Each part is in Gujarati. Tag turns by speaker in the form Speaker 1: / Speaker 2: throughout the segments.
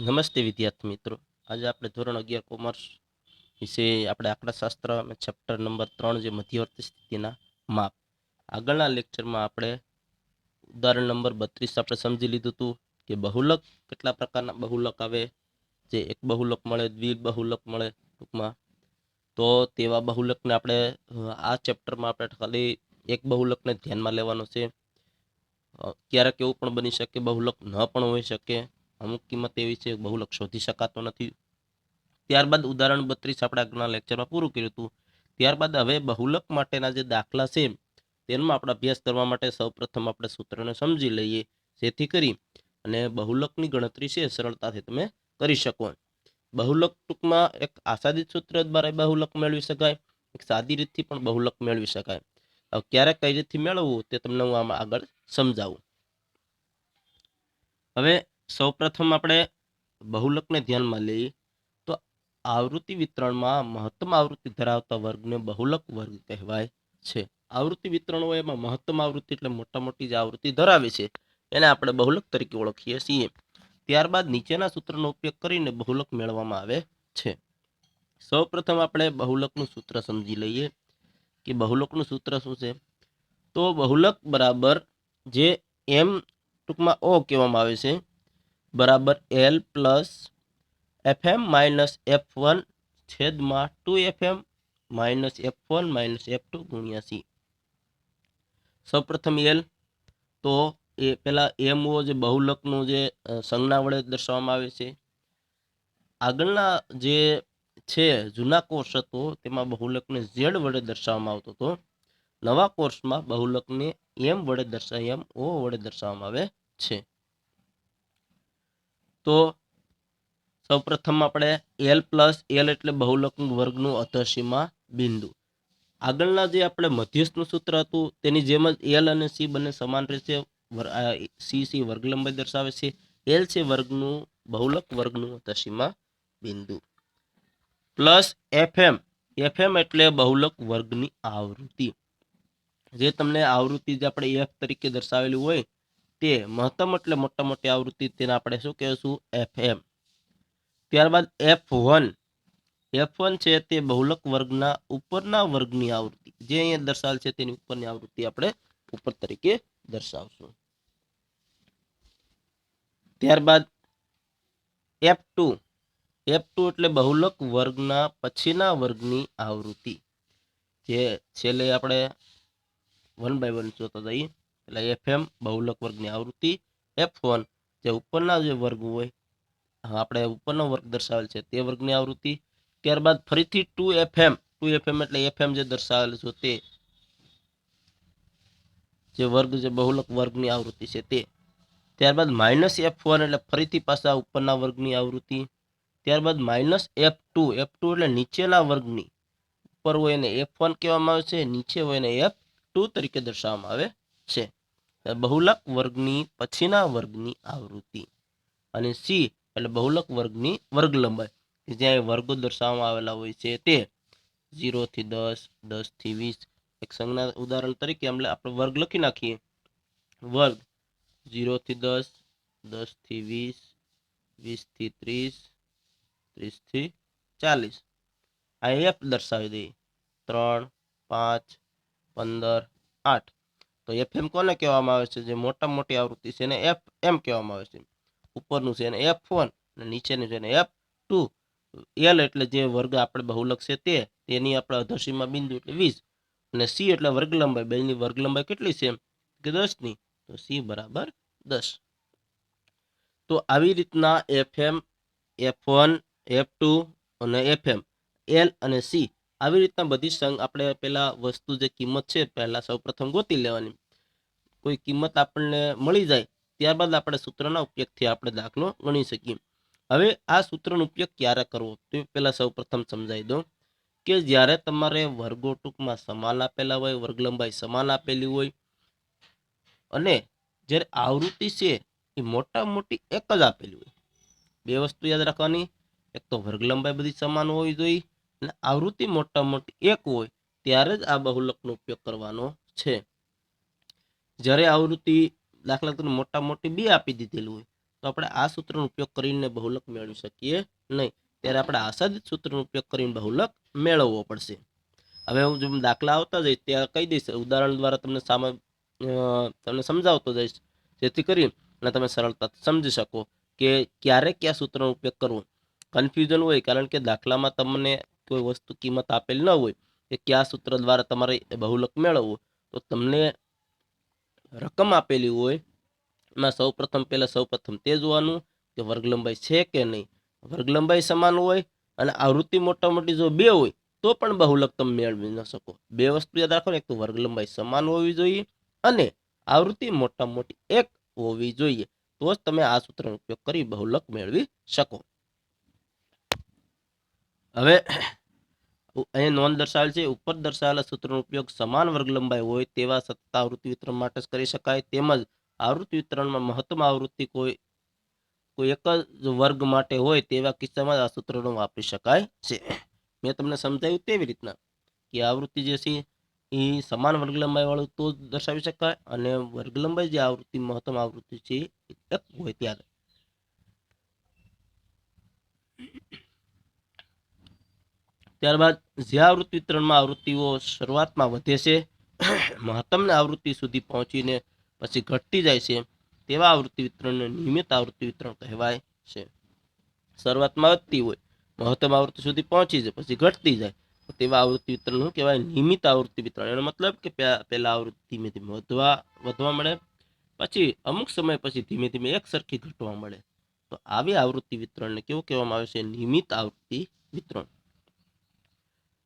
Speaker 1: નમસ્તે વિદ્યાર્થી મિત્રો. આજે આપણે ધોરણ 11 કોમર્સ વિશે આપણે આંકડાશાસ્ત્ર અને ચેપ્ટર નંબર 3 જે મધ્યવર્તી સ્થિતિના માપ. આગળના લેક્ચરમાં આપણે ઉદાહરણ નંબર 32 આપણે સમજી લીધું હતું કે બહુલક કેટલા પ્રકારના બહુલક આવે, જે એક બહુલક મળે, દ્વિબહુલક મળે ટૂંકમાં. તો તેવા બહુલકને આપણે આ ચેપ્ટરમાં આપણે ખાલી એક બહુલકને ધ્યાનમાં લેવાનો છે. ક્યારેક એવું પણ બની શકે બહુલક ન પણ હોઈ શકે, અમુક કિંમત એવી છે બહુલક શોધી શકાતો નથી. ત્યારબાદ ઉદાહરણ 32 આપણે આગળના લેક્ચરમાં પૂરું કર્યું હતું. ત્યારબાદ હવે બહુલક માટેના જે દાખલા છે તેમાં આપણે અભ્યાસ કરવા માટે સૌપ્રથમ આપણે સૂત્રને સમજી લઈએ, જેથી કરી અને બહુલકની ગણતરી છે સરળતાથી તમે કરી શકો. બહુલક ટૂંકમાં એક આસાદિત સૂત્ર દ્વારા બહુલક મેળવી શકાય, એક સાદી રીતથી પણ બહુલક મેળવી શકાય. હવે ક્યારે કઈ રીતથી મેળવવું તે તમને હું આમાં આગળ સમજાવું. હવે સૌપ્રથમ આપણે બહુલકને ધ્યાનમાં લઈએ તો આવૃત્તિ વિતરણમાં મહત્તમ આવૃત્તિ ધરાવતા વર્ગને બહુલક વર્ગ કહેવાય છે. આવૃત્તિ વિતરણ હોય એમાં મહત્તમ આવૃત્તિ એટલે મોટા મોટી જે આવૃત્તિ ધરાવે છે એને આપણે બહુલક તરીકે ઓળખીએ છીએ. ત્યારબાદ નીચેના સૂત્રનો ઉપયોગ કરીને બહુલક મેળવવામાં આવે છે. સૌપ્રથમ આપણે બહુલકનું સૂત્ર સમજી લઈએ કે બહુલકનું સૂત્ર શું છે. તો બહુલક બરાબર જે એમ ટૂંકમાં ઓ કહેવામાં આવે છે બરાબર L plus FM minus F1 છેદમાં 2FM minus F1 minus F2 ગુણ્યા સી. સૌપ્રથમ એલ, તો એ પેલા એમ ઓ જે બહુલકનું જે સંજ્ઞા વડે દર્શાવવામાં આવે છે. આગળના જે છે જૂના કોર્સ હતો તેમાં બહુલકને ઝેડ વડે દર્શાવવામાં આવતો હતો. નવા કોર્સમાં બહુલકને એમ વડે એમ ઓ વડે દર્શાવવામાં આવે છે. તો સૌપ્રથમ આપણે એલ પ્લસ એલ એટલે બહુલક વર્ગનું અધસીમા બિંદુ. આગળના જે આપણે મધ્યસ્થનું સૂત્ર હતું તેની જેમ જ એલ અને સી બંને સમાન રહેશે. સી વર્ગ લંબાઈ દર્શાવે છે, એલ છે વર્ગનું બહુલક વર્ગનું અધસીમા બિંદુ. પ્લસ એફએમ, એફએમ એટલે બહુલક વર્ગની આવૃત્તિ. જે તમને આવૃત્તિ જે આપણે એફ તરીકે દર્શાવેલી હોય તે મહત્તમ એટલે મોટા મોટી આવૃત્તિ, તેને આપણે શું કહેશું? એફએમ. ત્યારબાદ F1 છે તે બહુલક વર્ગના ઉપરના વર્ગની આવૃત્તિ, જે અહીંયા દર્શાવેલ છે તેની ઉપરની આવૃત્તિ આપણે ઉપર તરીકે દર્શાવશું. ત્યારબાદ F2 એટલે બહુલક વર્ગના પછીના વર્ગની આવૃત્તિ, જે છેલ્લે આપણે 1 by 1 જોતા જઈએ. એટલે એફએમ બહુલક વર્ગની આવૃત્તિ, F1 જે ઉપરના જે વર્ગ હોય, આપણે ઉપરનો વર્ગ દર્શાવેલ છે તે વર્ગની આવૃત્તિ. ત્યારબાદ ફરીથી 2FM એટલે એફએમ જે દર્શાવેલ છે તે જે વર્ગ જે બહુલક વર્ગની આવૃત્તિ છે તે. ત્યારબાદ માઇનસ F1 એટલે ફરીથી પાછા ઉપરના વર્ગની આવૃત્તિ. ત્યારબાદ માઇનસ F2 એટલે નીચેના વર્ગની. ઉપર હોય એને F1 કહેવામાં આવે છે, નીચે હોય એને F2 તરીકે દર્શાવવામાં આવે છે. બહુલક વર્ગની પછીના વર્ગની આવૃત્તિ. અને સી એટલે બહુલક વર્ગની વર્ગ લંબાઈ, જ્યાં વર્ગો દર્શાવવામાં આવેલા હોય છે તે 0 થી 10, 10 થી 20. એક સંજ્ઞા ઉદાહરણ તરીકે આપણે વર્ગ લખી નાખીએ. વર્ગ 0 થી 10, 10 થી 20, 20 થી 30, 30 થી 40. આ એફ દર્શાવી દઈએ 3, 5, 15, 8. તો એફએમ કોને કહેવામાં આવે છે? જે મોટા મોટી આવૃત્તિ છે એને એફ એમ કહેવામાં આવે છે. ઉપરનું છે એને F1 અને નીચેનું છે એને F2. એલ એટલે જે વર્ગ આપણે બહુલક છે તે, તેની આપણે અધસીમા બિંદુ એટલે 20, અને સી એટલે વર્ગ લંબાઈ. બેની વર્ગ લંબાઈ કેટલી છે? કે 10 ની. તો સી બરાબર 10. તો આવી રીતના એફએમ, F1, F2 અને એફએમ, એલ અને સી, આવી રીતના બધી આપણે પેલા વસ્તુ જે કિંમત છે પહેલા સૌપ્રથમ ગોતી લેવાની. કોઈ કિંમત આપણને મળી જાય ત્યારબાદ આપણે સૂત્રના ઉપયોગથી આપણે દાખલો ગણી શકીએ. હવે આ સૂત્રનો ઉપયોગ ક્યારે કરવો તે પહેલા સૌપ્રથમ સમજાવી દઉં કે જ્યારે તમારે વર્ગો ટૂંકમાં સમાન આપેલા હોય, વર્ગ લંબાઈ સમાન આપેલી હોય, અને જ્યારે આવૃત્તિ છે એ મોટા મોટી એક જ આપેલી હોય. બે વસ્તુ યાદ રાખવાની, એક તો વર્ગ લંબાઈ બધી સમાન હોવી જોઈએ અને આવૃત્તિ મોટા મોટી એક હોય, ત્યારે જ આ બહુલકનો ઉપયોગ કરવાનો છે. જ્યારે આવૃત્તિ દાખલા તરીકે મોટા મોટી 2 આપી દીધેલું હોય, તો આપણે આ સૂત્રનો ઉપયોગ કરીને બહુલક મેળવી શકીએ નહીં. ત્યારે આપણે આશાદિત સૂત્રનો ઉપયોગ કરીને બહુલક મેળવવો પડશે. હવે હું જેમ દાખલા આવતા જઈશ ત્યાં કહી દઈશ, ઉદાહરણ દ્વારા તમને તમને સમજાવતો જઈશ, જેથી કરી અને તમે સરળતાથી સમજી શકો કે ક્યારે કયા સૂત્રનો ઉપયોગ કરવો. કન્ફ્યુઝન હોય કારણ કે દાખલામાં તમને કોઈ વસ્તુ કિંમત આપેલ ન હોય કે કયા સૂત્ર દ્વારા તમારે બહુલક મેળવવું, તો તમને રકમ આપેલી હોય એમાં સૌપ્રથમ તે જોવાનું કે વર્ગ લંબાઈ છે કે નહીં. વર્ગ લંબાઈ સમાન હોય અને આવૃત્તિ મોટા મોટી જો બે હોય તો પણ બહુલક તમે મેળવી ન શકો. બે વસ્તુ યાદ રાખો ને, એક તો વર્ગ લંબાઈ સમાન હોવી જોઈએ અને આવૃત્તિ મોટા મોટી એક હોવી જોઈએ, તો જ તમે આ સૂત્રનો ઉપયોગ કરી બહુલક મેળવી શકો. હવે અહીં નોંધ દર્શાવેલ છે, ઉપર દર્શાવેલા સૂત્રનો ઉપયોગ સમાન વર્ગ લંબાઈ હોય તેવા સતત આવૃત્તિ વિતરણ માટે જ કરી શકાય. તેમજ આવૃત્તિ વિતરણમાં મહત્તમ આવૃત્તિ કોઈ એક જ વર્ગ માટે હોય તેવા કિસ્સામાં આ સૂત્રનો વાપરી શકાય છે. મેં તમને સમજાવ્યું તેવી રીતના કે આવૃત્તિ જે છે એ સમાન વર્ગ લંબાઈ વાળું તો દર્શાવી શકાય, અને વર્ગ લંબાઈ જે આવૃત્તિ મહત્તમ આવૃત્તિ છે એક હોય ત્યારે. ત્યારબાદ જે આવૃત્તિ વિતરણમાં આવૃત્તિઓ શરૂઆતમાં વધે છે, મહત્તમની આવૃત્તિ સુધી પહોંચીને પછી ઘટતી જાય છે, તેવા આવૃત્તિ વિતરણને નિયમિત આવૃત્તિ વિતરણ કહેવાય છે. શરૂઆતમાં વધતી હોય, મહત્તમ આવૃત્તિ સુધી પહોંચી જાય પછી ઘટતી જાય, તેવા આવૃત્તિ વિતરણ કહેવાય નિયમિત આવૃત્તિ વિતરણ. એનો મતલબ કે પહેલા આવૃત્તિ ધીમે ધીમે વધવા મળે, પછી અમુક સમય પછી ધીમે ધીમે એક સરખી ઘટવા મળે, તો આવી આવૃત્તિ વિતરણને કેવું કહેવામાં આવે છે? નિયમિત આવૃત્તિ વિતરણ.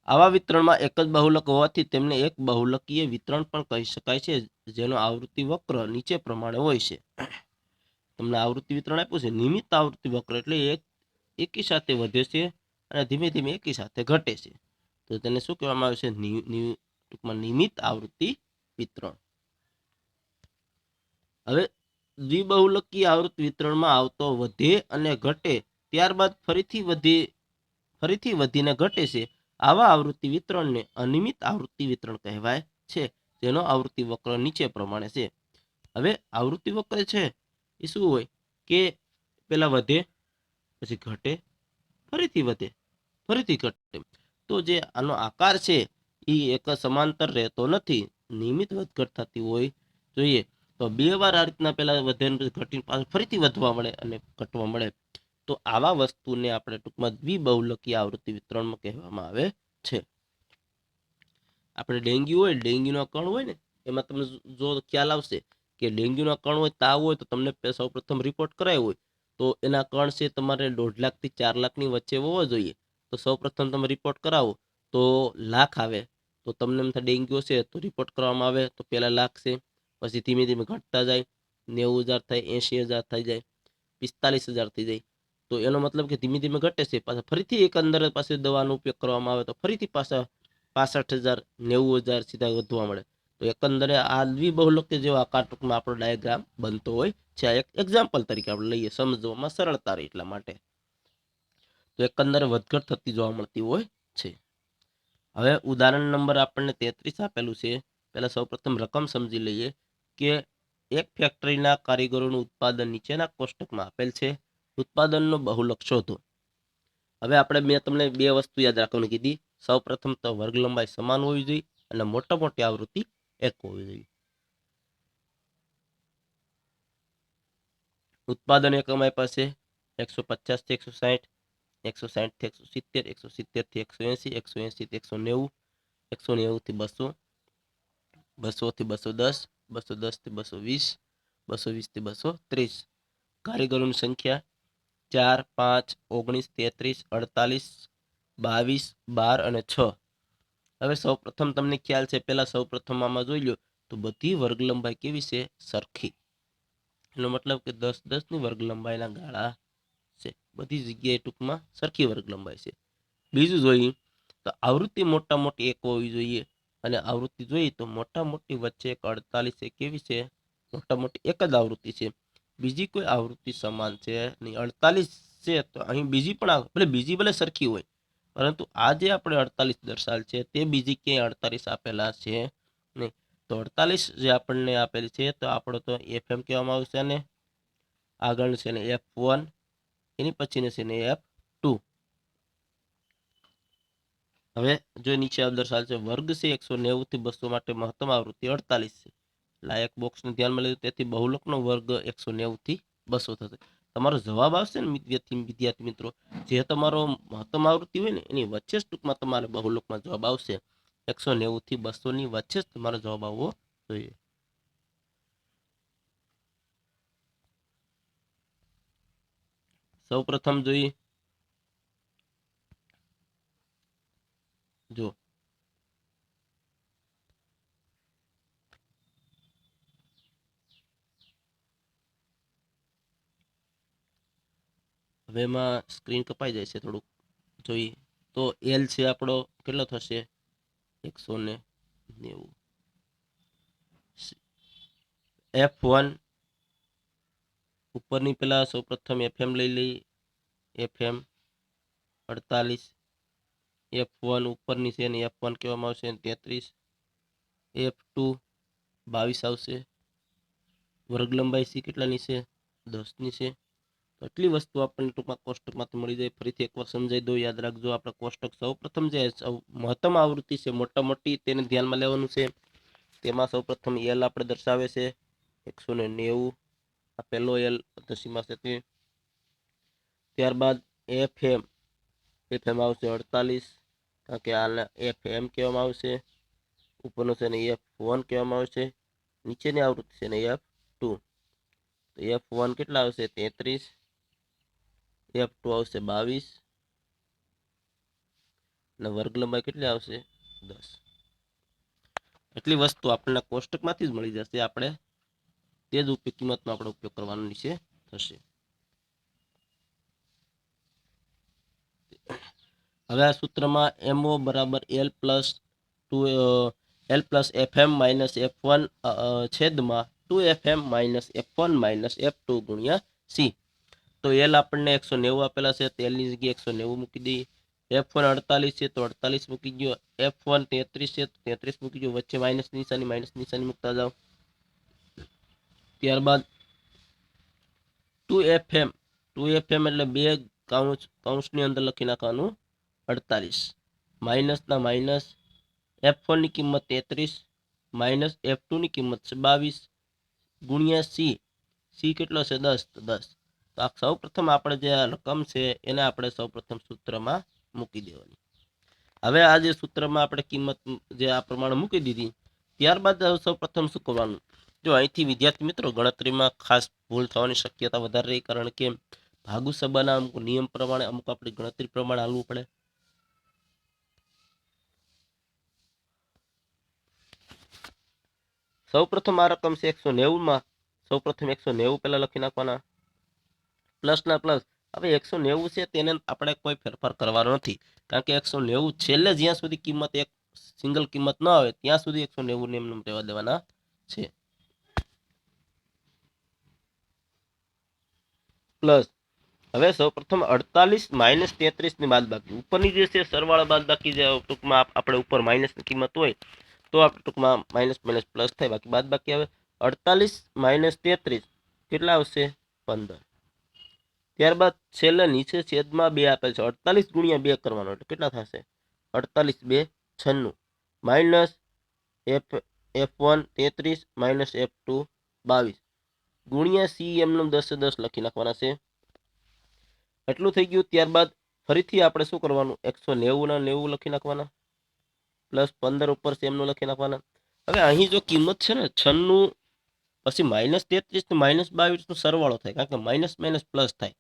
Speaker 1: આવા વિતરણમાં એક જ બહુલક હોવાથી તેમને એક બહુલકીય વિતરણ પણ કહી શકાય છે, જેનો આવૃત્તિ વક્ર નીચે પ્રમાણે હોય છે. તમને આવૃત્તિ વિતરણ આપ્યું છે, નિયમિત આવૃત્તિ વક્ર એટલે એકી સાથે વધે છે અને ધીમે ધીમે એકી સાથે ઘટે છે, તો તેને શું કહેવામાં આવે છે? ટૂંકમાં નિયમિત આવૃત્તિ વિતરણ. હવે દ્વિબહુલકીય આવૃત્તિ વિતરણમાં આવતો વધે અને ઘટે ત્યારબાદ ફરીથી વધીને ઘટે છે, આવા આવૃત્તિ વિતરણને અનિયમિત આવૃત્તિ વિતરણ કહેવાય છે, જેનો આવૃત્તિ વક્ર નીચે પ્રમાણે છે. હવે આવૃત્તિ વક્ર છે એ શું હોય કે પેલા વધે પછી ઘટે, ફરીથી વધે ફરીથી ઘટે, તો જે આનો આકાર છે એ એક સમાંતર રહેતો નથી, નિયમિત વધઘટ થતી હોય જોઈએ. તો બે વાર આ રીતના પેલા વધે ઘટીને પાછું ફરીથી વધવા મળે અને ઘટવા મળે, તો આવા વસ્તુને આપણે ટૂંકમાં દ્વિબહુલકીય આવૃત્તિ વિતરણમાં કહેવામાં આવે છે. આપણે ડેન્ગ્યુ હોય, ડેન્ગ્યુનો કણ હોય ને, એમાં તમને જો ખ્યાલ આવશે કે ડેન્ગ્યુના કણ હોય, તાવ હોય, તો તમને સૌપ્રથમ રિપોર્ટ કરાયો હોય તો એના કણ છે તમારે 1.5 લાખથી 4 લાખની વચ્ચે હોવો જોઈએ. તો સૌપ્રથમ તમે રિપોર્ટ કરાવો તો લાખ આવે, તો તમને એમ થાય ડેન્ગ્યુ છે, તો રિપોર્ટ કરવામાં આવે તો પહેલા લાખ છે, પછી ધીમે ધીમે ઘટતા જાય, 90,000 થાય, 80,000 થઈ જાય, 45,000 થઈ જાય. તો એનો મતલબ કે ધીમે ધીમે ઘટે છે, પાછા ફરીથી એક અંદર પાછી દવાનો ઉપયોગ કરવામાં આવે તો ફરીથી પાછા 65,000 90,000 સીધા વધવા મળે. તો એકંદરે આ દ્વિબહુલકીય જેવો આકાર ટૂંકમાં આપણો ડાયાગ્રામ બનતો હોય છે. એક એક્ઝામ્પલ તરીકે આપણે લઈએ, સમજવામાં સરળતા રહે એટલા માટે. તો એકંદરે વધઘટ થતી જોવા મળતી હોય છે. હવે ઉદાહરણ નંબર આપણને 33 આપેલું છે. પહેલા સૌપ્રથમ રકમ સમજી લઈએ કે એક ફેક્ટરીના કારીગરોનું ઉત્પાદન નીચેના કોષ્ટકમાં આપેલ છે. ઉત્પાદનનો બહુલક શોધો. હવે મેં તમને બે વસ્તુ યાદ રાખવાની કીધી. સૌપ્રથમ તો વર્ગ લંબાઈ સમાન હોવી જોઈએ અને મોટા મોટી આવૃત્તિ એક હોવી જોઈએ. ઉત્પાદન એકમ આપ્યા છે 150 થી 160, 160 થી 170, 170 થી 180, 180 થી 190, 190 થી 200, 200 થી 210, 210 થી 220, 220 થી 230. કારીગરોની સંખ્યા 4, 5, 19, 33, 48, 22, 12 અને 6. હવે સૌપ્રથમ તમને ખ્યાલ છે, પહેલા સૌપ્રથમ આમાં જોઈ લો તો બધી વર્ગ લંબાઈ કેવી છે? સરખી. એનો મતલબ કે 10-10 ની વર્ગ લંબાઈના ગાળા છે, બધી જગ્યાએ ટૂંકમાં સરખી વર્ગ લંબાઈ છે. બીજું જોઈએ તો આવૃત્તિ મોટા મોટી એક હોવી જોઈએ, અને આવૃત્તિ જોઈએ તો મોટા મોટી વચ્ચે એક 48 કેવી છે? મોટા મોટી એક જ આવૃત્તિ છે, બીજી કોઈ આવૃત્તિ સમાન છે નહીં. 48 છે તો અહીં બીજી પણ બીજી ભલે સરખી હોય, પરંતુ આ જે આપણે 48 દર્શાવેલ છે તે બીજી ક્યાંય 48 આપેલા છે નહીં. તો 48 જે આપણને આપેલ છે તો આપણો તો એફએમ કહેવામાં આવશે, અને આગળ છે ને F1, એની પછીને છે ને F2. હવે જો નીચે દર્શાવેલ છે વર્ગ છે 190 થી 200 માટે મહત્તમ આવૃત્તિ 48 છે. લાયક બોક્સને ધ્યાનમાં લીધું, તેથી બહુલકનો વર્ગ 190 થી 200 થશે. તમારો જવાબ આવશે ને વિદ્યાર્થી મિત્રો, જે તમારો મહત્તમ આવૃત્તિ હોય ને એની વચ્ચે જ ટૂંકમાં તમારે બહુલકમાં જવાબ આવશે. 190 થી 200 ની વચ્ચે જ તમારો જવાબ આવવો જોઈએ. સૌ પ્રથમ જોઈએ, જો હવે એમાં સ્ક્રીન કપાઈ જાય છે થોડુંક, જોઈએ તો એલ છે આપણો કેટલો થશે 190. F1 ઉપરની પેલા સૌપ્રથમ FM લઈ લઈ, FM 48. F1 ઉપરની છે ને F1 કહેવામાં આવશે 33. F2 22 આવશે. વર્ગ લંબાઈ સી કેટલાની છે 10 ની છે. એટલી વસ્તુ આપણને ટૂંકમાં કોષ્ટકમાંથી મળી જાય. ફરીથી એકવાર સમજાઈ દો, યાદ રાખજો. આપણે કોષ્ટક સૌપ્રથમ જે મહત્તમ આવૃત્તિ છે મોટા મોટી તેને ધ્યાનમાં લેવાનું છે. તેમાં સૌપ્રથમ એલ આપણે દર્શાવે છે 190. આ પહેલો એલ દશીમાં છે તે. ત્યારબાદ FM આવશે 48, કારણ કે આને FM કહેવામાં આવશે. ઉપરનો છે ને F1 કહેવામાં આવશે. નીચેની આવૃત્તિ છે ને F2. તો F1 કેટલા આવશે 33, F2 આવશે 22 અને વર્ગ લંબાઈ કેટલી આવશે 10. એટલી વસ્તુ આપણને કોષ્ટકમાંથી જ મળી જશે. આપણે તે જ કિંમતનો આપણે ઉપયોગ કરવાનો નીચે થશે. હવે આ સૂત્રમાં MO બરાબર L plus FM minus F1 છેદમાં 2FM minus F1 minus F2 ગુણ્યા C. તો L આપણને 190 આપેલા છે, તેલની જગ્યાએ 190 મૂકી દઈએ. F1 48 છે તો 48 મૂકી ગયો. F1 33 છે તો 33 મૂકી ગયો. વચ્ચે માઇનસ નિશાની મૂકતા જાઓ. ત્યારબાદ 2FM એટલે બે કૌંસની અંદર લખી નાખવાનું 48. માઇનસના માઇનસ, F1 ની કિંમત 33 માઇનસ F2 ની કિંમત છે 22 ગુણ્યા C કેટલો છે 10. તો 10. તો આ સૌ પ્રથમ આપણે જે રકમ છે એને આપણે સૌ પ્રથમ સૂત્રમાં મૂકી દેવાની. હવે આ જે સૂત્રમાં આપણે કિંમત જે આ પ્રમાણે મૂકી દીધી, ત્યારબાદ સૌ પ્રથમ શું કરવાનું, જો અહીંથી વિદ્યાર્થી મિત્રો ગણતરીમાં ખાસ ભૂલ થવાની શક્યતા વધારે રહી, કારણ કે ભાગુ સબાના અમુક નિયમ પ્રમાણે અમુક આપણી ગણતરી પ્રમાણે હાલવું પડે. સૌ પ્રથમ આ રકમ છે 190. સૌ પ્રથમ 190 પહેલા લખી નાખવાના, પ્લસના પ્લસ. હવે 190 છે તેને આપણે કોઈ ફેરફાર કરવાનો નથી, કારણ કે 190 છેલ્લે જ્યાં સુધી કિંમત એક સિંગલ કિંમત ન આવે ત્યાં સુધી 190 ને એમને રહેવા દેવાના છે. પ્લસ હવે સૌપ્રથમ 48 માઇનસ 33 ની બાદબાકી. ઉપરની જે છે સરવાળા બાદબાકી, જે ટૂંકમાં આપણે ઉપર માઇનસની કિંમત હોય તો આપણે ટૂંકમાં માઇનસ પ્લસ થાય, બાકી બાદબાકી આવે. 48 માઇનસ 33 કેટલા આવશે 15. ત્યારબાદ છેલ્લે નીચે છેદમાં 2 આપેલ છે, 48 ગુણ્યા 2 કરવાનો એટલે કેટલા થશે 48 2 96 માઇનસ F1 33 માઇનસ F2 22 ગુણ્યા C એમનો 10 10 લખી નાખવાના છે. એટલું થઈ ગયું. ત્યારબાદ ફરીથી આપણે શું કરવાનું, 190 ના 90 લખી નાખવાના, પ્લસ 15 ઉપર છે એમનું લખી નાખવાના. હવે અહીં જો કિંમત છે ને 96 પછી માઇનસ 33 માઇનસ 22 નો સરવાળો થાય, કારણ કે માઇનસ માઇનસ પ્લસ થાય.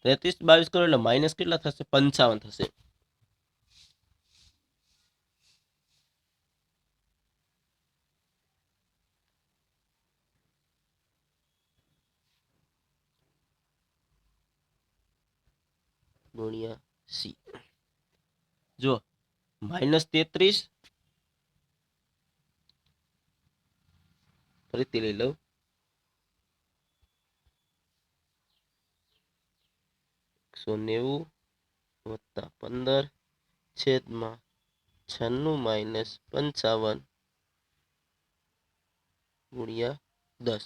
Speaker 1: 33 22 કરો એટલે માઇનસ કેટલા થશે 55 થશે. ગુણ્યા C. જો માઇનસ 33 ફરીથી લઈ લઉં, 190 વત્તા 15 છેદમાં 96 માઇનસ 55 ગુણ્યા 10.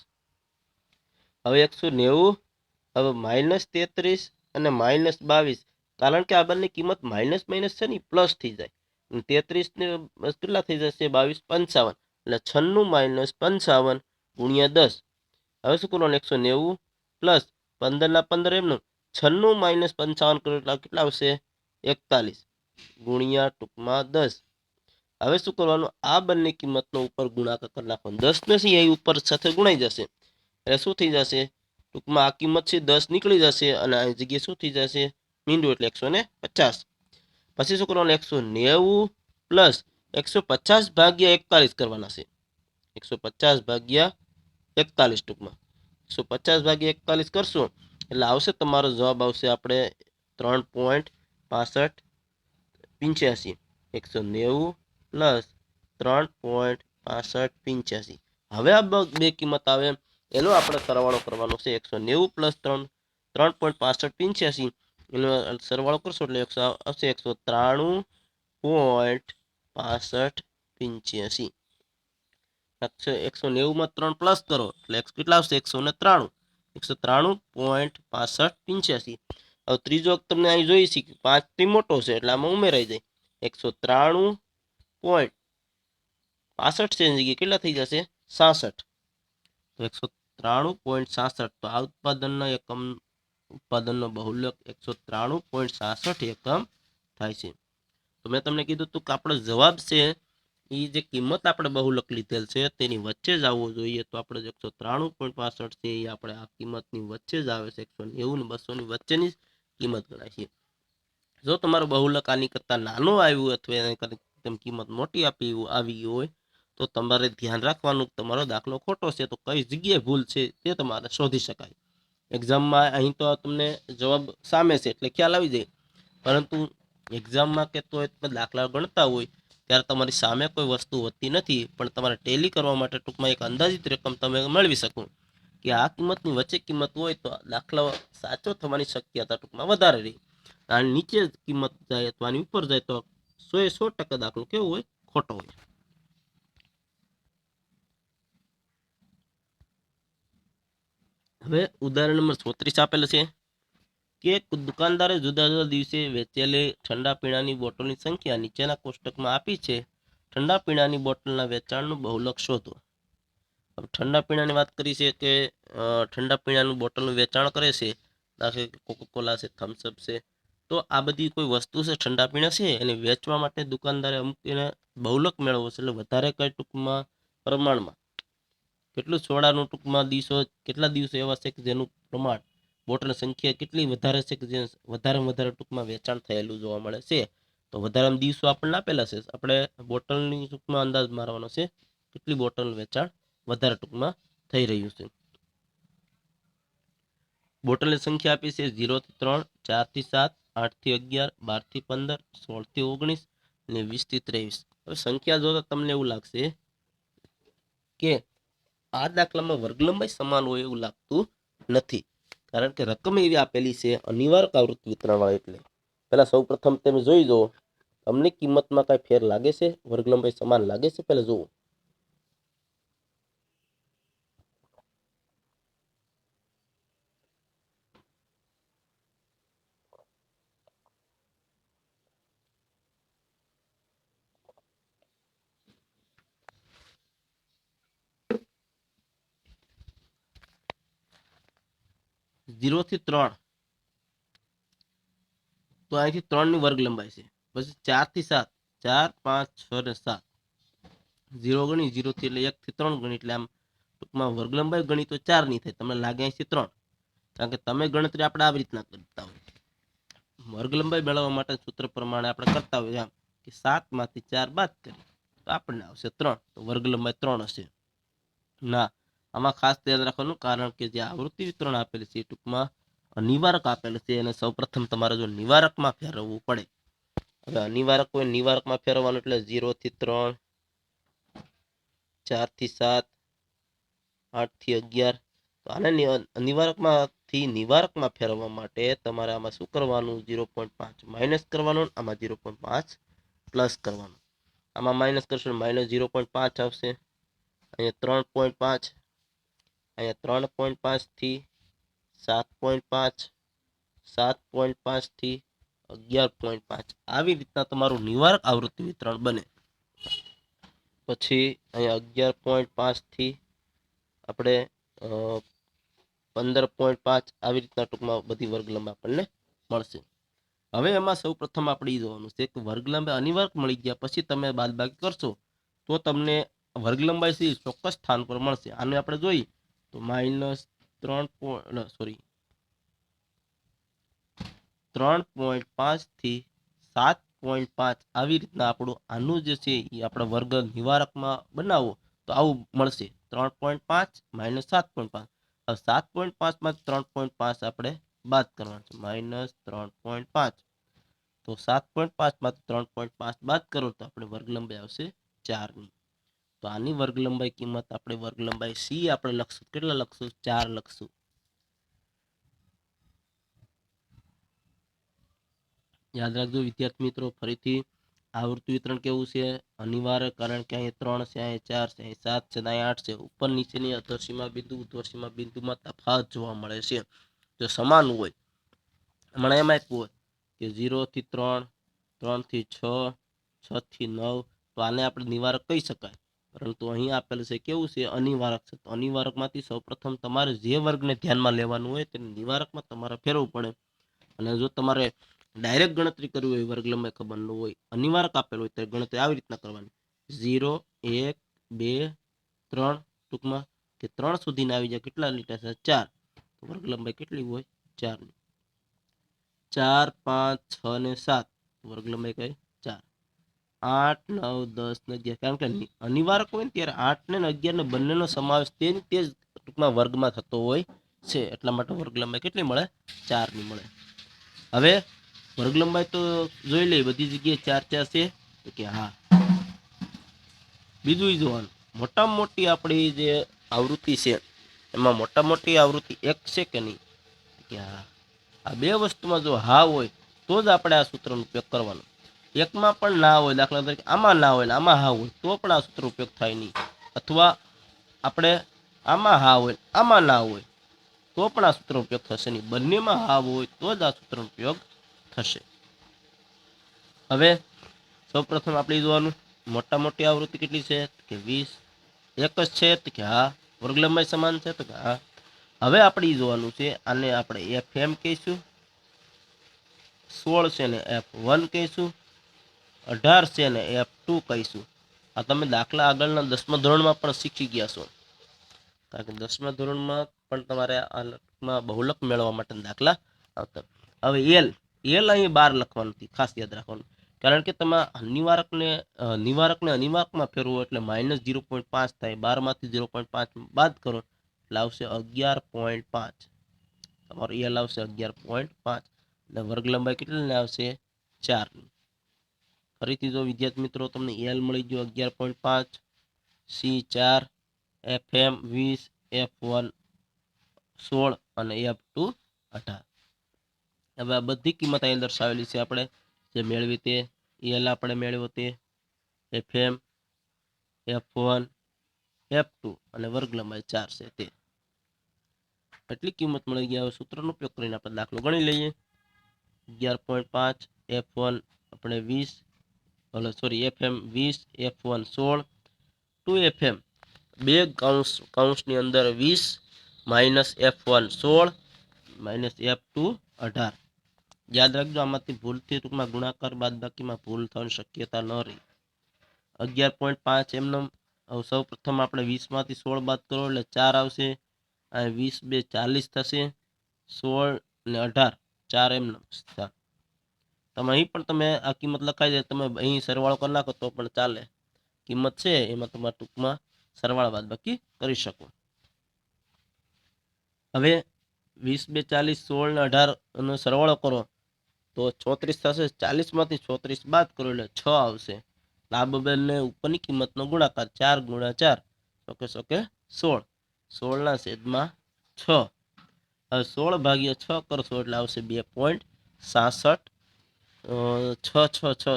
Speaker 1: હવે 190 હવે -33 અને -22, કારણ કે આ બંને કિંમત માઇનસ માઇનસ છે ને પ્લસ થઈ જાય. 33 ને કેટલા થઈ જશે? 22 55, એટલે 96 - 55 ગુણ્યા 10. હવે શું કરવાનું? 190 પ્લસ 15 ના 15 એમનું 96 - 55 કરો એટલે કેટલા આવશે? 41 ગુણ્યા ટૂંકમાં 10. હવે શું કરવાનું? આ બંને કિંમતનો ઉપર ગુણાકાર કરી નાખવાનો. 10 ને અહીં ઉપર સાથે ગુણાઈ જશે એટલે શું થઈ જશે? ટૂંકમાં આ કિંમત છે 10 નીકળી જશે અને આ જગ્યાએ શું થઈ જશે? મીંડું એટલે 150. પછી શું કરવાનું? 190 પ્લસ 150 ભાગ્યા 41 કરવાના છે. 150 ભાગ્યા 41 ટૂંકમાં 150 ભાગ્યા 41 કરશું એટલે આવશે તમારો જવાબ આવશે આપણે 3.6585. 190 પ્લસ 3.6585. હવે આ બે કિંમત આવે એનો આપણે સરવાળો કરવાનો છે. 190 પ્લસ 3.6585 એનો સરવાળો કરશો એટલે આવશે 193.6585. 190 માં 3 પ્લસ કરો એટલે કેટલા આવશે? 193. 193.6585. હવે ત્રીજો તમને અહીં જોઈ છે 5 થી મોટો છે એટલે આમાં ઉમેરાઈ જાય. 193.65 છે જગ્યાએ કેટલા થઈ જશે? 66. તો 193.66. તો આ ઉત્પાદનનો એકમ, ઉત્પાદનનો બહુલક 193.66 એકમ થાય છે. તો મેં તમને કીધું હતું કે આપણો જવાબ છે એ જે કિંમત આપણે બહુલક લીધેલ છે તેની વચ્ચે જ આવવો જોઈએ. તો આપણે 193.65 છે એ આપણે આ કિંમતની વચ્ચે જ આવે છે. 190 ને 200 ની વચ્ચેની જ કિંમત ગણાય છે. જો તમારો બહુલક આની કરતા નાનો આવ્યું અથવા એની કરતા કિંમત મોટી આવી હોય તો તમારે ધ્યાન રાખવાનું તમારો દાખલો ખોટો છે તો કઈ જગ્યાએ ભૂલ છે તે તમારે શોધી શકાય. એક્ઝામમાં અહીં તો તમને જવાબ સામે છે એટલે ખ્યાલ આવી જાય, પરંતુ એક્ઝામમાં કે તો દાખલા ગણતા હોય ત્યારે તમારી સામે કોઈ વસ્તુ હોતી નથી, પણ તમારે ટેલી કરવા માટે ટૂંકમાં એક અંદાજિત રકમ તમે મેળવી શકો કે આ કિંમતની વચ્ચે કિંમત હોય તો દાખલા સાચો થવાની શક્યતા ટૂંકમાં વધારે રહી. આની નીચે કિંમત જાય અથવા આની ઉપર જાય તો 100% દાખલો કેવો હોય? ખોટો હોય. હવે ઉદાહરણ નંબર 34 આપેલ છે કે દુકાનદારે જુદા જુદા દિવસે વેચેલી ઠંડા પીણાની બોટલની સંખ્યા નીચેના કોષ્ટકમાં આપી છે. ઠંડા પીણાની બોટલના વેચાણનું બહુલક શોધો. હવે ઠંડા પીણાની વાત કરી છે કે ઠંડા પીણાનું બોટલનું વેચાણ કરે છે, દાખલા કે કોકોકોલા છે, થમ્સઅપ છે. તો આ બધી કોઈ વસ્તુ છે ઠંડા પીણા છે એને વેચવા માટે દુકાનદારે અમુક એને બહુલક મેળવવો છે, એટલે વધારે કઈ ટૂંકમાં પ્રમાણમાં કેટલું સોડાનું ટૂંકમાં દિવસો, કેટલા દિવસો એવા છે કે જેનું પ્રમાણ બોટલની સંખ્યા કેટલી વધારે છે કે જે વધારે ટૂંકમાં વેચાણ થયેલું જોવા મળે છે. તો વધારે દિવસો આપણને આપેલા છે, આપણે બોટલની ટૂંકમાં અંદાજ મારવાનો છે કેટલી બોટલ વેચાણ વધારે ટૂંકમાં થઈ રહ્યું છે. બોટલની સંખ્યા આપી છે 0 થી 3, 4 થી 7, 8 થી 11, 12 થી 15, 16 થી 19 અને 20 થી 23. હવે સંખ્યા જોતા તમને એવું લાગશે કે આ દાખલામાં વર્ગ લંબાઈ સમાન હોય એવું લાગતું નથી, કારણ કે રકમ એવી આપેલી છે અનિવાર્ય આવૃત્તિ વિતરણવાળી. એટલે પહેલા સૌ પ્રથમ તમે જોઈ જુઓ તમને કિંમતમાં કઈ ફેર લાગે છે? વર્ગ લંબાઈ સમાન લાગે છે? પહેલા જુઓ. 0 થી 3 તો અહીંથી 3 ની વર્ગ લંબાઈ છે. પછી 4 થી 7, 4, 5, 6 અને 7 0 ગણી, 0 થી એટલે 1 થી 3 ગણી, એટલે આમ ટૂંકમાં વર્ગ લંબાઈ ગણી તો 4 ની થાય, તમને લાગે અહીંથી 3, કારણ કે તમે ગણતરી આપણે આવી રીતના કરતા હોય. વર્ગ લંબાઈ મેળવવા માટે સૂત્ર પ્રમાણે આપણે કરતા હોય આમ કે 7 માંથી 4 બાદ કરીએ તો આપણને આવશે 3, તો વર્ગ લંબાઈ 3 હશે. ના, આમાં ખાસ ધ્યાન રાખવાનું, કારણ કે જે આવૃત્તિ વિતરણ આપેલી છે એ ટૂંકમાં નિવારક આપેલ છે અને સૌપ્રથમ તમારે જો નિવારકમાં ફેરવવું પડે. હવે અનિવારક હોય નિવારકમાં ફેરવવાનું એટલે 0 થી 3, 4 થી 7, 8 થી 11. તો આને નિવારકમાંથી નિવારકમાં ફેરવવા માટે તમારે આમાં શું કરવાનું? 0.5 માઇનસ કરવાનું, આમાં 0.5 પ્લસ કરવાનું. આમાં માઇનસ કરશો માઇનસ 0.5 આવશે, અહીંયા 3.5, અહીંયા 3.5 થી 7.5 7.5 થી 11.5 આવી રીતના તમારું નિવારક આવૃત્તિ વિતરણ બને. પછી અહીંયા 11.5 થી આપણે 15.5 આવી રીતના ટૂંકમાં બધી વર્ગ લંબાઈ આપણને મળશે. હવે એમાં સૌ પ્રથમ આપણે એ જોવાનું છે કે વર્ગ લંબાઈ અનિવાર્ક મળી ગયા પછી તમે બાદબાકી કરશો તો તમને વર્ગ લંબાઈ સી ચોક્કસ સ્થાન પર મળશે. આને આપણે જોઈએ તો -3.5 થી 7.5 આવી રીતના આપણું આનું જે છે એ આપણે વર્ગ નિવારકમાં બનાવો તો આવું મળશે 3.5 - 7.5. હવે 7.5 માં 3.5 આપણે બાદ કરવાનું છે -3.5. તો 7.5 માં 3.5 બાદ કરો તો આપણે વર્ગ લંબાઈ આવશે 4 ની. તો આની વર્ગ લંબાઈ કિંમત આપણે વર્ગ લંબાઈ સી આપણે લખશું. કેટલા લખશું? 4 લખશું. યાદ રાખજો વિદ્યાર્થી મિત્રો, ફરીથી આવૃત્તિ વિતરણ કેવું છે? અનિવાર્ય, કારણ કે અહીં 3 છે, અહીં 4 છે, અહીં 7 છે, અહીં 8 છે. ઉપર નીચેની અધોસીમા બિંદુ ઉર્ધ્વસીમા બિંદુમાં તફાવત જોવા મળે છે. જો સમાન હોય, હમણાં એમ આપ્યું હોય કે 0 થી 3, 3 થી 6, 6 થી 9, તો આને આપણે નિવારક કહી શકાય. પરંતુ અહીં આપેલું છે કેવું છે? અનિવારક છે. તો અનિવારકમાંથી સૌપ્રથમ તમારે જે વર્ગને ધ્યાનમાં લેવાનું હોય તેને નિવારકમાં તમારે ફેરવવું પડે. અને જો તમારે ડાયરેક્ટ ગણતરી કરવી હોય, વર્ગ લંબાઈ ખબર ન હોય, અનિવારક આપેલું હોય, તો ગણતરી આવી રીતના કરવાની 0, 1, 2, 3, ટૂંકમાં કે 3 સુધીને આવી જાય. કેટલા લીટા છે? 4. તો વર્ગ લંબાઈ કેટલી હોય? 4 ની. 4, 5, 6 ને 7 વર્ગ લંબાઈ કઈ? 4. 8, 9, 10 ને 11, કારણ કે અનિવારક હોય ને ત્યારે 8 ને 11 ને બંનેનો સમાવેશ તે જ ટૂંકમાં વર્ગમાં થતો હોય છે. એટલા માટે વર્ગ લંબાઈ કેટલી મળે? 4 ની મળે. હવે વર્ગ લંબાઈ તો જોઈ લઈએ બધી જગ્યાએ 4 4 છે તો કે હા. બીજું જોવાનું, મોટામાં મોટી આપણી જે આવૃત્તિ છે એમાં મોટા મોટી આવૃત્તિ 1 છે કે નહીં? કે હા. આ બે વસ્તુમાં જો હા હોય તો જ આપણે આ સૂત્રનો ઉપયોગ કરવાનો. એકમાં પણ ના હોય, દાખલા તરીકે આમાં ના હોય ને આમાં હા હોય, તો પણ આ સૂત્ર ઉપયોગ થાય નહીં. અથવા આપણે આમાં હા હોય, આમાં ના હોય, તો પણ આ સૂત્રનો ઉપયોગ થશે નહીં. બંનેમાં હા હોય તો જ આ સૂત્રનો ઉપયોગ થશે. હવે સૌપ્રથમ આપણે જોવાનું મોટા મોટી આવૃત્તિ કેટલી છે કે 20. એક જ છે તો કે હા. વર્ગ લંબાઈ સમાન છે તો કે હા. હવે આપણે જોવાનું છે, આને આપણે FM કહીશું, 16 છે ને F1 કહીશું, 18 છે ને F2 કહીશું. આ તમે દાખલા આગળના 10મા ધોરણમાં પણ શીખી ગયા છો. કારણ કે 10મા ધોરણમાં પણ તમારે આ બહુલક મેળવવા માટે દાખલા આવતા. હવે એલ અહીં 12 લખવાનું નથી, ખાસ યાદ રાખવાનું. કારણ કે તમે નિવારકને અનિવારકમાં ફેરવો એટલે -0.5 થાય. 12 માંથી 0.5 બાદ કરો એટલે આવશે 11.5. તમારો એલ આવશે 11.5 અને વર્ગ લંબાઈ કેટલી આવશે? 4 ની. ફરીથી જો વિદ્યાર્થી મિત્રો તમને એલ મળી ગયો 11.5, સી 4, FM 20, F1 16 અને F2 18. હવે આ બધી કિંમત અહીં દર્શાવેલી છે. આપણે જે મેળવી તે એલ આપણે મેળવ્યો તે, FM, F1, F2 અને વર્ગ લંબાઈ 4 છે તે. એટલી કિંમત મળી ગયા. હવે સૂત્રનો ઉપયોગ કરીને આપણે દાખલો ગણી લઈએ. 11.5 F1 આપણે 20, FM 20, F1 16, 2FM બે કૌંસની અંદર 20 -F1 16 -F2 18. યાદ રાખજો, આમાંથી ભૂલથી ટૂંકમાં ગુણાકાર બાદબાકીમાં ભૂલ થવાની શક્યતા ન રહી. 11.5 એમનો સૌ પ્રથમ આપણે 20 માંથી 16 બાદ કરો એટલે 4 આવશે. આ 20 2 40 થશે. 16 ને 18 4 એમનો. તમે અહીં પણ તમે આ કિંમત લખાઈ દે, તમે અહીં સરવાળો કરી નાખો તો પણ ચાલે. કિંમત છે એમાં તમારે ટૂંકમાં સરવાળા બાદબાકી કરી શકો. હવે 20 2 40 16 ને 18 નો સરવાળો કરો તો 34 થશે. 40 માંથી 34 બાદ કરો એટલે 6 આવશે. આ બંને ઉપરની કિંમતનો ગુણાકાર 4 × 4 = 16. 16 ના છેદમાં 6. હવે 16 ભાગ્યા 6 કરશો એટલે આવશે 2.66. 6 6 6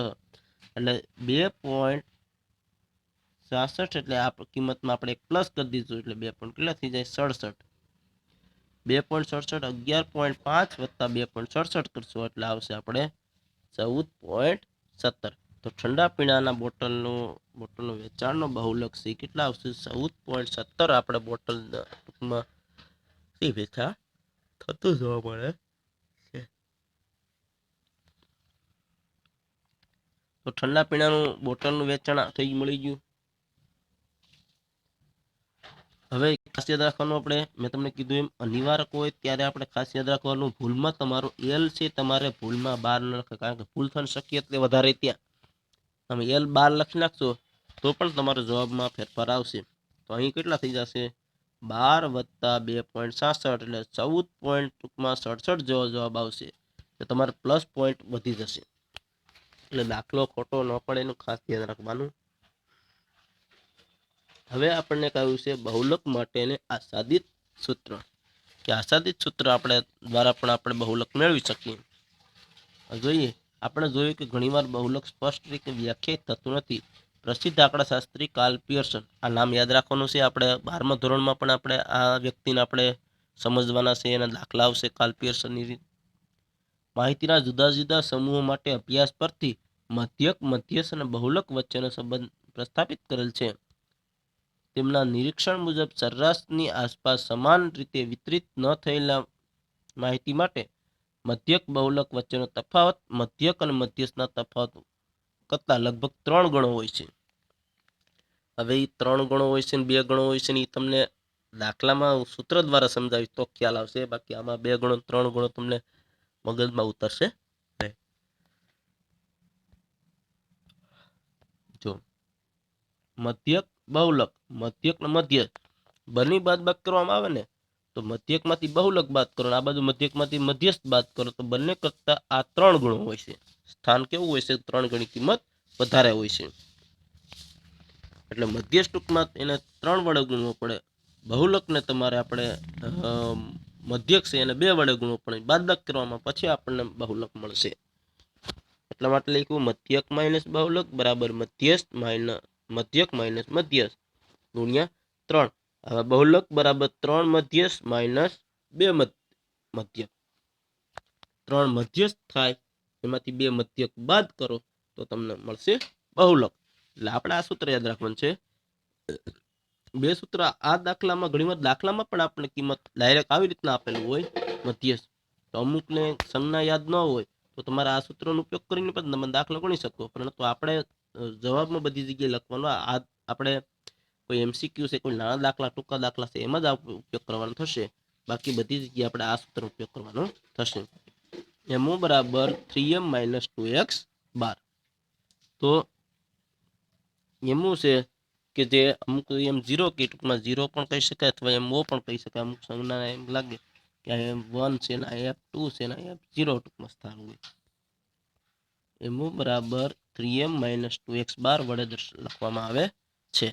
Speaker 1: એટલે 2.66. એટલે આ કિંમતમાં આપણે એક પ્લસ કરી દીધું એટલે 2 કેટલા થઈ જાય? 67. 2.67 11.5 વત્તા 2.67 કરશો એટલે આવશે આપણે 14.17. તો ઠંડા પીણાના બોટલનું વેચાણનો બહુલક સી કેટલા આવશે? 14.17 આપણે બોટલ ટૂંકમાં સી વેચા થતું જોવા મળે છે. તો ઠંડા પીણાનું બોટલનું વેચાણ થઈ મળી ગયું. હવે ખાસ યાદ રાખવાનું, આપણે મેં તમને કીધું એમ અનિવાર્ય હોય ત્યારે આપણે ખાસ યાદ રાખવાનું, ભૂલમાં તમારું એલ છે તમારે ભૂલમાં 12 ન લખે, કારણ કે ભૂલ થવાની શક્યતા વધારે ત્યાં તમે એલ 12 લખી નાખશો તો પણ તમારો જવાબમાં ફેરફાર આવશે. તો અહીં કેટલા થઈ જશે? 12 વત્તા 2.67 એટલે 14.67 જેવો જવાબ આવશે. તો તમારે પ્લસ પોઈન્ટ વધી જશે. એટલે દાખલો ખોટો ન પડે એનું ખાસ ધ્યાન રાખવાનું. હવે આપણને કહ્યું છે બહુલક માટેને આસાદિત સૂત્ર, કે આસાદિત સૂત્ર આપણે દ્વારા પણ આપણે બહુલક મેળવી શકીએ. જોઈએ, આપણે જોયું કે ઘણીવાર બહુલક સ્પષ્ટ રીતે વ્યાખ્યાયિત થતું નથી. પ્રસિદ્ધ આંકડાશાસ્ત્રી કાર્લ પિયર્સન, આ નામ યાદ રાખવાનું છે. આપણે 12મા ધોરણમાં પણ આપણે આ વ્યક્તિને આપણે સમજવાના છે, એના દાખલા આવશે. કાર્લ પિયર્સનની રીત માહિતીના જુદા જુદા સમૂહો માટે અભ્યાસ પરથી મધ્યક, મધ્યસ્થ અને બહુલક વચ્ચેનો સંબંધ પ્રસ્થાપિત કરેલ છે. તેમના નિરીક્ષણ મુજબ સરેરાશની આસપાસ સમાન રીતે વિતરિત ન થયેલા માહિતી માટે મધ્યક, બહુલક વચ્ચેનો તફાવત મધ્યક અને મધ્યસ્થના તફાવત કરતાં લગભગ 3 ગણો હોય છે. હવે એ 3 ગણો હોય છે ને 2 ગણો હોય છે ને એ તમને દાખલામાં સૂત્ર દ્વારા સમજાવી તો ખ્યાલ આવશે. બાકી આમાં 2 ગણો 3 ગણો તમને મગજમાં ઉતરશે. જો મધ્યક, બહુલક, મધ્યક ને મધ્યસ્થ બંને બાદબાકી કરવામાં આવે ને તો મધ્યકમાંથી બહુલક બાદ કરો, આ બાજુ મધ્યકમાંથી મધ્યસ્થ બાદ કરો તો બંને કરતા આ 3 ગણો હોય છે. સ્થાન કેવું હોય છે? 3 ગણી કિંમત વધારે હોય છે. એટલે મધ્યસ્થ ટૂંકમાં એને 3 વડે ગુણવો પડે. બહુલકને તમારે આપણે મધ્યક છે એને 2 વડે ગુણવો પડે. બાદબાકી કરવામાં પછી આપણને બહુલક મળશે. એટલા માટે લખ્યું મધ્યક માઇનસ બહુલક બરાબર મધ્યસ્થ મધ્યક માઇનસ મધ્યસ્થ ગુણ્યા 3. હવે બહુલક બરાબર 3 મધ્યસ્થ માઇનસ 2 મધ્યક. 3 મધ્યસ્થ થાય, એમાંથી 2 મધ્યક બાદ કરો તો તમને મળશે બહુલક. એટલે આપણે આ સૂત્ર યાદ રાખવાનું છે. 2 સૂત્ર આ દાખલામાં ઘણીવાર દાખલામાં પણ આપણે કિંમત ડાયરેક્ટ આવી રીતના આપેલું હોય મધ્યસ્થ, તો અમુકને સંજ્ઞા યાદ ન હોય તો તમારે આ સૂત્રનો ઉપયોગ કરીને પણ તમે દાખલો ગણી શકો. પરંતુ આપણે જવાબમાં બધી જગ્યાએ લખવાનો આ આપણે કોઈ MCQ છે, કોઈ નાના દાખલા, ટૂંકા દાખલા છે એમાં જ ઉપયોગ કરવાનો થશે. બાકી બધી જગ્યાએ આપણે આ સૂત્રનો ઉપયોગ કરવાનો થશે. MO બરાબર 3m - 2x બાર. તો એમું છે કે જે અમુક એમ 0 કે ટૂંકમાં 0 પણ કહી શકાય અથવા MO પણ કહી શકાય. અમુક સંજ્ઞા એમ લાગે કે M1 છે ને F2 છે ને F0 ટૂંકમાં સ્થાન હોય. MO બરાબર 3m - 2x બાર વડે લખવામાં આવે છે.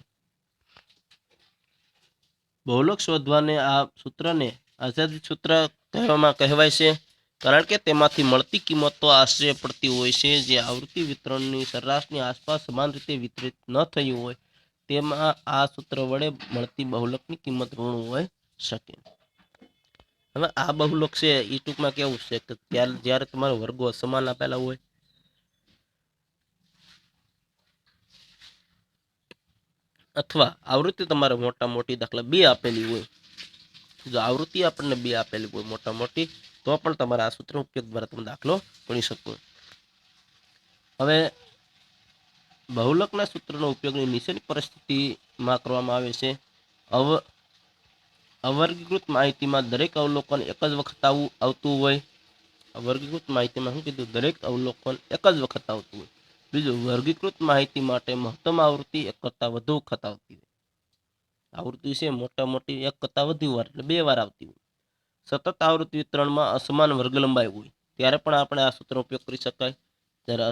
Speaker 1: બહુલક શોધવાને આ સૂત્રને આસાદિત સૂત્ર કહેવાય છે, કારણ કે તેમાંથી મળતી કિંમતો આશ્ચર્ય પડતી હોય છે. જે આવૃત્તિ વિતરણની સરેરાશની આસપાસ સમાન રીતે વિતરિત ન થયું હોય તેમાં આ સૂત્ર વડે મળતી બહુલકની કિંમત ઋણ હોઈ શકે. હવે આ બહુલક છે એ ટૂંકમાં કેવું છે કે જ્યારે તમારા વર્ગો સમાન આપેલા હોય અથવા આવૃત્તિ તમારે મોટા મોટી દાખલા 2 આપેલી હોય, જો આવૃત્તિ આપણને 2 આપેલી હોય મોટા મોટી, તો પણ તમારા આ સૂત્રનો ઉપયોગ દ્વારા તમે દાખલો ગણી શકો. હવે બહુલકના સૂત્રનો ઉપયોગ નીચેની પરિસ્થિતિમાં કરવામાં આવે છે. અવર્ગીકૃત માહિતીમાં દરેક અવલોકન એક જ વખત આવતું હોય. વર્ગીકૃત માહિતીમાં શું કીધું? દરેક અવલોકન એક જ વખત આવતું હોય. બીજું, વર્ગીકૃત માહિતી માટે મહત્તમ આવૃત્તિ એક કરતાં વધુ વખત આવતી હોય. આવૃત્તિ છે મોટા મોટી એક કરતાં વધુ વાર એટલે 2 વાર આવતી હોય. સતત આવૃત્તિ વિતરણમાં અસમાન વર્ગ લંબાઈ હોય ત્યારે પણ આપણે આ સૂત્રનો ઉપયોગ કરી શકાય. જ્યારે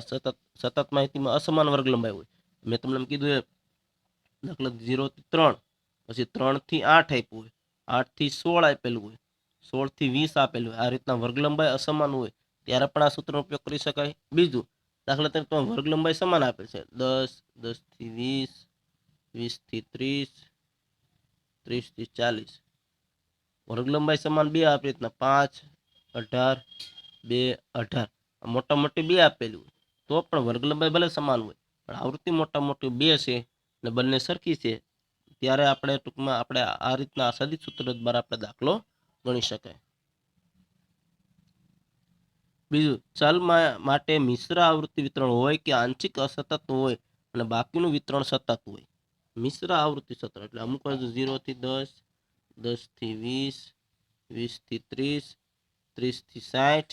Speaker 1: સતત માહિતીમાં અસમાન વર્ગ લંબાઈ હોય, મેં તમને કીધું એ દાખલા 0 થી 3, પછી 3 થી 8 આપ્યું હોય, 8 થી 16 આપેલું હોય, 16 થી 20 આપેલું હોય. આ રીતના વર્ગ લંબાઈ અસમાન હોય ત્યારે પણ આ સૂત્રનો ઉપયોગ કરી શકાય. બીજું, દાખલા તરીકે વર્ગ લંબાઈ સમાન આપેલ છે 10, 10 થી 20, 20 થી 30, 30 થી 40, વર્ગ લંબાઈ સમાન 2 આપી રીતના 5, 18, 2, 18 મોટા મોટી 2 આપેલી હોય તો પણ વર્ગ લંબાઈ ભલે સમાન હોય પણ આવૃત્તિ મોટા મોટી 2 છે અને બંને સરખી છે ત્યારે આપણે ટૂંકમાં આપણે આ રીતના સદિશ સૂત્ર દ્વારા આપણે દાખલો ગણી શકાય. બીજું, ચલ માટે મિશ્ર આવૃત્તિ વિતરણ હોય કે આંશિક અસતત હોય અને બાકીનું વિતરણ સતત હોય. મિશ્ર આવૃત્તિ સતત એટલે અમુક બાજુ 0 થી 10, 10 થી 20, 20 થી 30, 30 થી 60,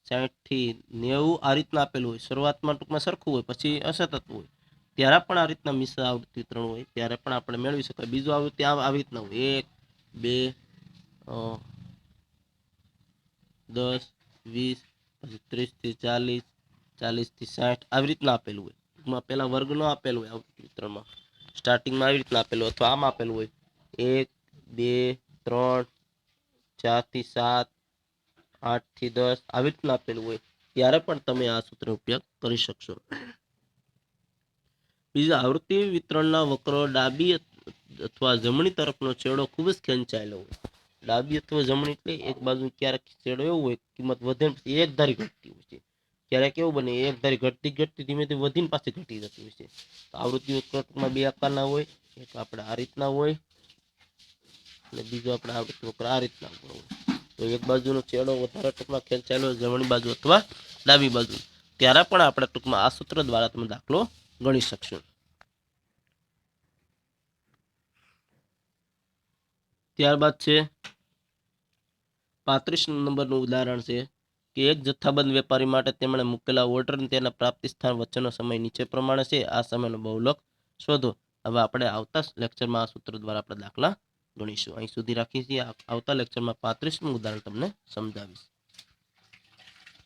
Speaker 1: 60 થી 90 આ રીતના આપેલું હોય. શરૂઆતમાં ટૂંકમાં સરખું હોય પછી અસતત હોય ત્યારે પણ આ રીતના મિશ્ર આવૃત્તિ વિતરણ હોય ત્યારે પણ આપણે મેળવી શકાય. બીજું આવૃત્તિ આવી રીતના હોય 1, 2, 10, 20, પછી 30 થી 40, 40 થી 60 આવી રીતના આપેલું હોય. ટૂંકમાં પહેલા વર્ગ ન આપેલું હોય આવૃત્તિ વિતરણમાં સ્ટાર્ટિંગમાં આવી રીતના આપેલું અથવા આમ આપેલું હોય 1, 2, 3, 4 થી 7, 8 થી 10 આવી રીતના આપેલું હોય ત્યારે પણ તમે આ સૂત્રનો ઉપયોગ કરી શકશો. બીજા, આવૃત્તિ વિતરણના વક્રો ડાબી અથવા જમણી તરફનો છેડો ખૂબ જ ખેંચાયેલો હોય. ડાબી અથવા જમણી એટલે એક બાજુ ક્યારેક છેડો એવો હોય કિંમત વધે પછી એક ધારી ઘટતી હોય છે. ક્યારેક કેવું બને એક ધારી ઘટતી ધીમે ધીમે વધીને પાછી ઘટી જતી હોય છે. આવૃત્તિ વક્રમાં 2 આકારના હોય, એક આપણે આ રીતના હોય અને બીજો આપણે આવૃત્તિ વક્ર આ રીતના હોય. તો એક બાજુનો છેડો વધારે ટૂંકમાં ખેંચાયેલો જમણી બાજુ અથવા ડાબી બાજુ ત્યારે પણ આપણે ટૂંકમાં આ સૂત્ર દ્વારા તમે દાખલો ગણી શકશો. ત્યારબાદ છે 35 નંબરનું ઉદાહરણ છે કે એક જથ્થાબંધ વેપારી માટે તેમણે મૂકેલા ઓર્ડર અને તેના પ્રાપ્તિ સ્થાન વચ્ચેનો સમય નીચે પ્રમાણે છે. આ સમયનો બહુલક શોધો. હવે આપણે આવતા લેક્ચરમાં આ સૂત્ર દ્વારા આપણે દાખલા ગણીશું. અહીં સુધી રાખીએ છીએ. આવતા લેક્ચરમાં 35મું ઉદાહરણ તમને સમજાવીશ.